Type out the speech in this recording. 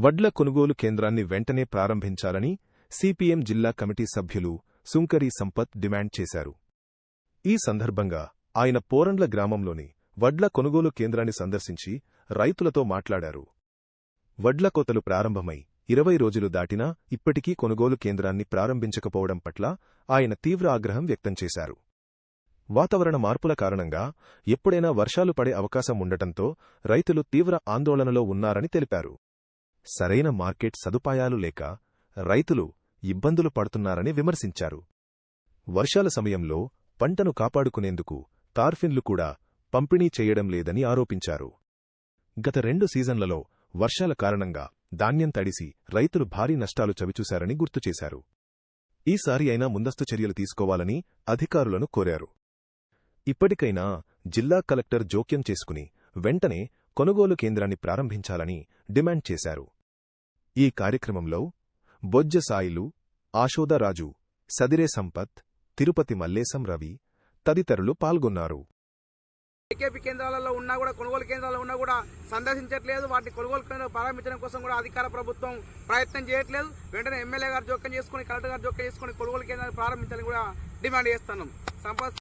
వడ్ల కొనుగోలు కేంద్రాన్ని వెంటనే ప్రారంభించాలని సిపిఎం జిల్లా కమిటీ సభ్యులు సుంకరి సంపత్ డిమాండ్ చేశారు. ఈ సందర్భంగా ఆయన పోరండ్ల గ్రామంలోని వడ్ల కొనుగోలు కేంద్రాన్ని సందర్శించి రైతులతో మాట్లాడారు. వడ్ల కోతలు ప్రారంభమై 20 రోజులు దాటినా ఇప్పటికీ కొనుగోలు కేంద్రాన్ని ప్రారంభించకపోవడం పట్ల ఆయన తీవ్ర ఆగ్రహం వ్యక్తం చేశారు. వాతావరణ మార్పుల కారణంగా ఎప్పుడైనా వర్షాలు పడే అవకాశం ఉండటంతో రైతులు తీవ్ర ఆందోళనలో ఉన్నారని తెలిపారు. సరైన మార్కెట్ సదుపాయాలు లేక రైతులు ఇబ్బందులు పడుతున్నారని విమర్శించారు. వర్షాల సమయంలో పంటను కాపాడుకునేందుకు తార్ఫిన్లు కూడా పంపిణీ చేయడం లేదని ఆరోపించారు. గత 2 సీజన్లలో వర్షాల కారణంగా ధాన్యం తడిసి రైతులు భారీ నష్టాలు చవిచూశారని గుర్తుచేశారు. ఈసారి అయినా ముందస్తు చర్యలు తీసుకోవాలని అధికారులను కోరారు. ఇప్పటికైనా జిల్లా కలెక్టర్ జోక్యం చేసుకుని వెంటనే కొనుగోలు కేంద్రాన్ని ప్రారంభించాలని డిమాండ్ చేశారు. ఈ కార్యక్రమంలో బొజ్జ సాయిలు, ఆశోదరాజు, సదిరే సంపత్, తిరుపతి మల్లేశం రవి తదితరులు పాల్గొన్నారు. ఏకేపీ కేంద్రాలలో ఉన్నా కూడా, కొనుగోలు కేంద్రాల్లో ఉన్నా కూడా సందర్శించట్లేదు. వాటిని కొనుగోలు కేంద్రాలు ప్రారంభించడం కోసం కూడా అధికార ప్రభుత్వం ప్రయత్నం చేయట్లేదు. వెంటనే ఎమ్మెల్యే గారు జోక్యం చేసుకుని, కలెక్టర్ గారు జోక్యం చేసుకుని కొనుగోలు కేంద్రాలు ప్రారంభించాలని కూడా డిమాండ్ చేస్తున్నాం.